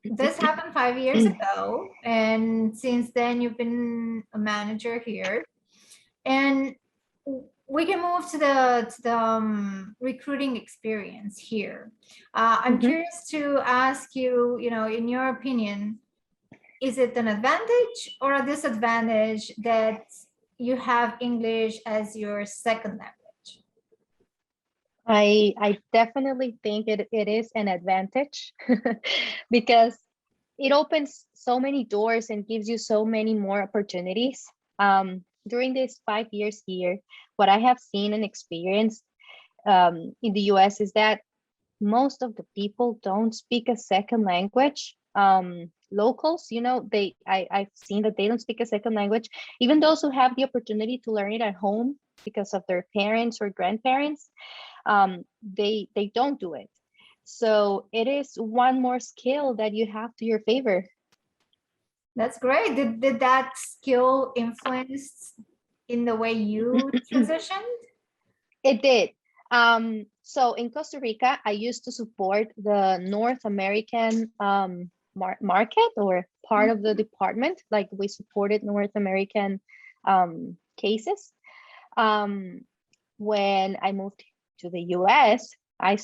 this happened 5 years ago, and since then you've been a manager here. And we can move to the recruiting experience here. I'm Mhm. curious to ask you, in your opinion, is it an advantage or a disadvantage that you have English as your second language? I definitely think it is an advantage because it opens so many doors and gives you so many more opportunities. During these 5 years here, what I have seen and experienced in the US is that most of the people don't speak a second language. Locals, I've seen that they don't speak a second language. Even those who have the opportunity to learn it at home because of their parents or grandparents, they don't do it. So it is one more skill that you have to your favor. That's great. Did that skill influence in the way you transitioned? It did. So in Costa Rica, I used to support the North American market or part of the department. Like we supported North American cases. Um, when I moved to the US, I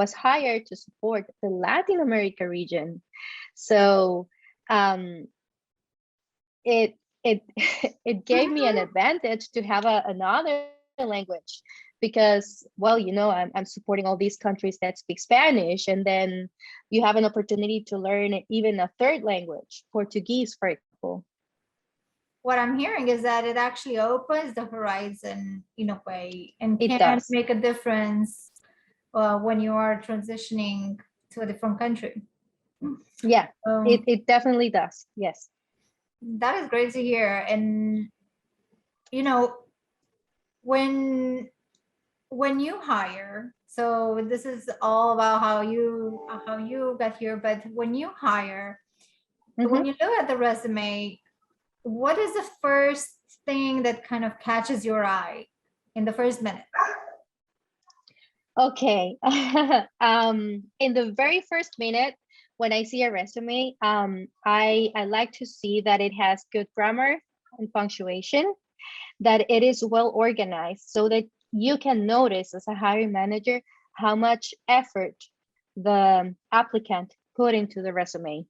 was hired to support the Latin America region. So um, it it it gave me an Mhm. advantage to have another language because, well, I'm supporting all these countries that speak Spanish, and then you have an opportunity to learn even a third language, Portuguese, for example. What I'm hearing is that it actually opens the horizon in a way and It can does. make a difference when you are transitioning to a different country. Yeah, it, Um, it definitely does. Yes. that is great to hear. And you know, when when you hire, so this is all about how you got here, but when you hire, when Mhm. you look at the resume, what is the first thing that kind of catches your eye in the first minute? Okay. In the very first minute, when I see a resume, I like to see that it has good grammar and punctuation, that it is well organized so that you can notice as a hiring manager how much effort the applicant put into the resume.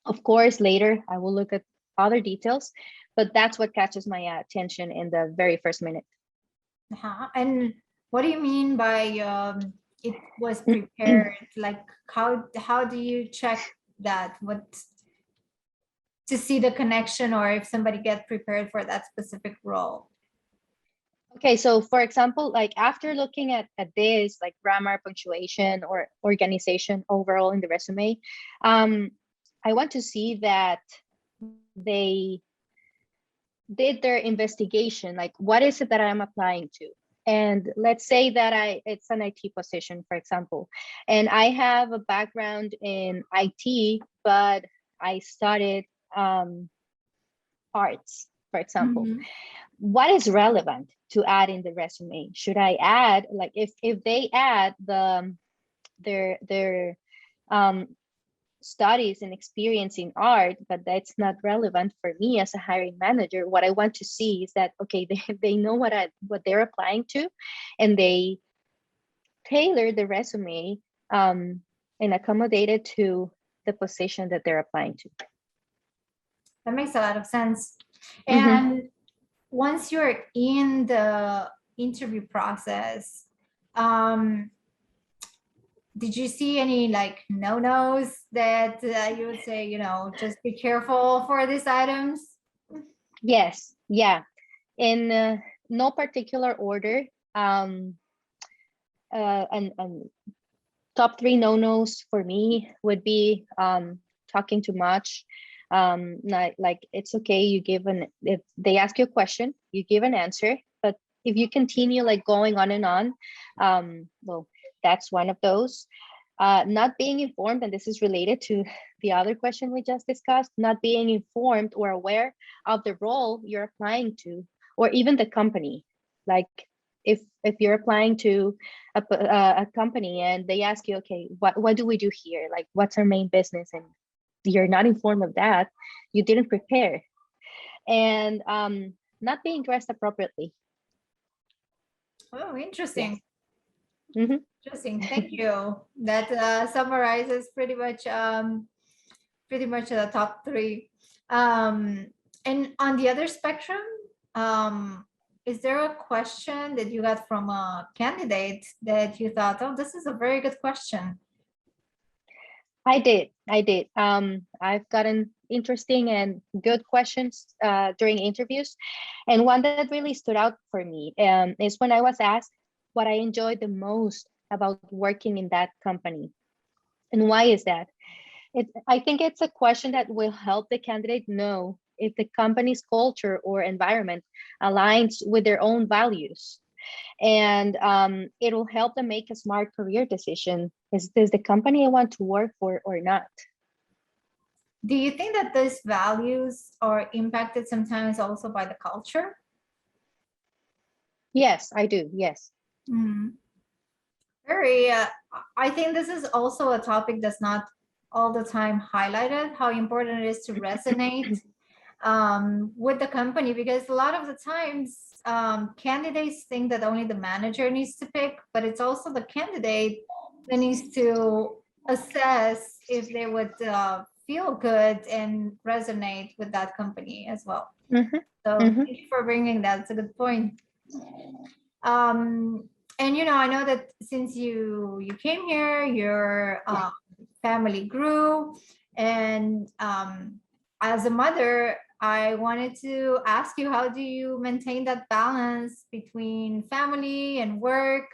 Of course, later I will look at other details, but that's what catches my attention in the very first minute. And what do you mean by it was prepared? Like how do you check that? What to see the connection or if somebody get prepared for that specific role? Okay, so for example, like after looking at this, like grammar, punctuation, or organization overall in the resume, um, I want to see that they did their investigation, like what is it that I'm applying to? And let's say that it's an IT position, for example, and I have a background in IT, but I studied arts, for example. Mhm. What is relevant to add in the resume? Should I add, like, if they add their um, studies and experience in art, but that's not relevant for me as a hiring manager? What I want to see is that, okay, they know what they're applying to, and they tailor the resume um, and accommodate it to the position that they're applying to. That makes a lot of sense. Mm-hmm. And once you're in the interview process, um, did you see any like no-nos that you would say, just be careful for these items? Yes, yeah. In no particular order. And top three no-nos for me would be talking too much. Not, like, it's okay, if they ask you a question, you give an answer, but if you continue like going on and on, well, that's one of those. Not being informed, and this is related to the other question we just discussed, not being informed or aware of the role you're applying to, or even the company. Like, if you're applying to a company and they ask you, okay, what do we do here? Like, what's our main business? And you're not informed of that, you didn't prepare, and not being dressed appropriately. Oh, Yes. interesting. Mhm. Interesting. Thank you. That summarizes pretty much the top three. And on the other spectrum, um, is there a question that you got from a candidate that you thought, oh, this is a very good question? I did. I've gotten interesting and good questions during interviews, and one that really stood out for me is when I was asked what I enjoyed the most about working in that company, and why is that? I think it's a question that will help the candidate know if the company's culture or environment aligns with their own values. And it will help them make a smart career decision. Is this the company I want to work for or not? Do you think that these values are impacted sometimes also by the culture? Yes, I do. Yes. Mm. Very, I think this is also a topic that's not all the time highlighted, how important it is to resonate with the company, because a lot of the times candidates think that only the manager needs to pick, but it's also the candidate that needs to assess if they would feel good and resonate with that company as well. Mm-hmm. So Mm-hmm. thank you for bringing that. It's a good point. Um, and I know that since you came here, your family grew, and as a mother, I wanted to ask you, how do you maintain that balance between family and work?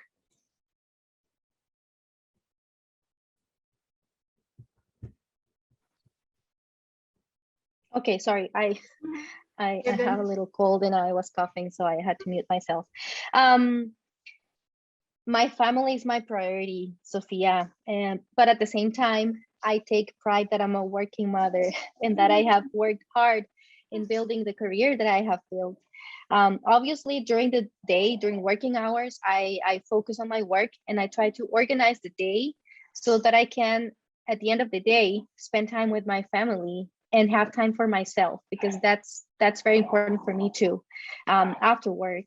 Okay, sorry. I You're have a good. little cold and I was coughing, so I had to mute myself. Um, my family is my priority, Sofia, and but at the same time, I take pride that I'm a working mother and that I have worked hard in building the career that I have built. Obviously, during the day, during working hours, I focus on my work and I try to organize the day so that I can, at the end of the day, spend time with my family and have time for myself, because that's very important for me too, after work.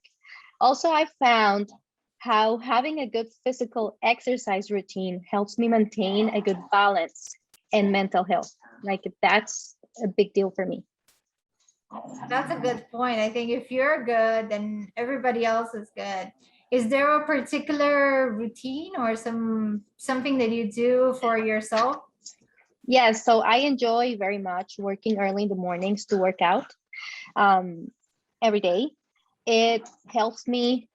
Also, I found how having a good physical exercise routine helps me maintain a good balance and mental health. Like, that's a big deal for me. That's a good point. I think if you're good, then everybody else is good. Is there a particular routine or something that you do for yourself? Yeah, so I enjoy very much working early in the mornings to work out um, every day. It helps me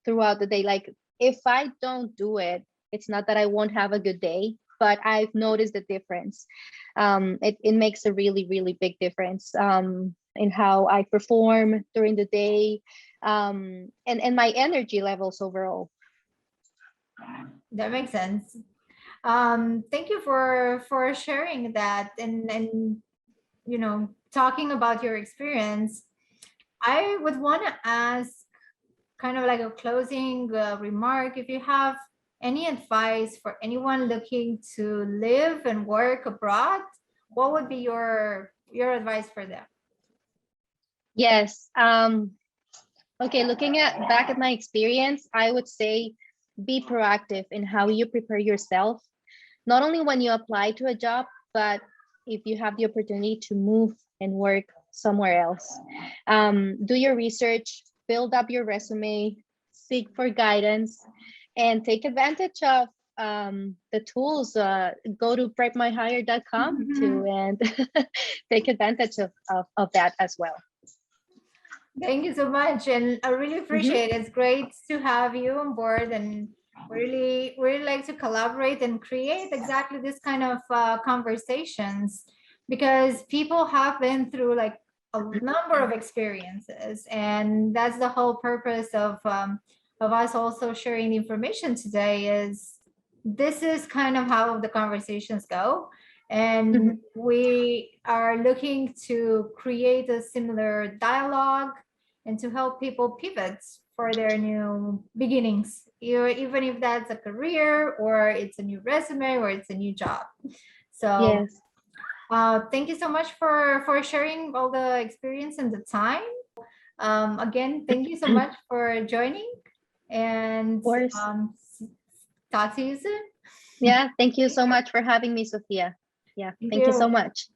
throughout the day. Like, if I don't do it, it's not that I won't have a good day, but I've noticed the difference. It makes a really, really big difference in how I perform during the day, and my energy levels overall. That makes sense. Thank you for sharing that and talking about your experience. I would want to ask, kind of like a closing remark, if you have any advice for anyone looking to live and work abroad, what would be your advice for them? Yes. Okay, looking at back at my experience, I would say be proactive in how you prepare yourself, not only when you apply to a job, but if you have the opportunity to move and work somewhere else. Do your research, build up your resume, seek for guidance, and take advantage of the tools. Go to prepmyhire.com to and take advantage of that as well. Thank you so much, and I really Mhm. appreciate it. It's great to have you on board, and really like to collaborate and create exactly this kind of conversations, because people have been through like a number of experiences, and that's the whole purpose of us also sharing the information today. Is this is kind of how the conversations go, and we are looking to create a similar dialogue and to help people pivot for their new beginnings, even if that's a career or it's a new resume or it's a new job. So Yes, thank you so much for sharing all the experience and the time. Again, thank you so of much for joining, and course. talk to you soon. Yeah, thank you so much for having me, Sophia. Yeah, Thank thank you so you. much.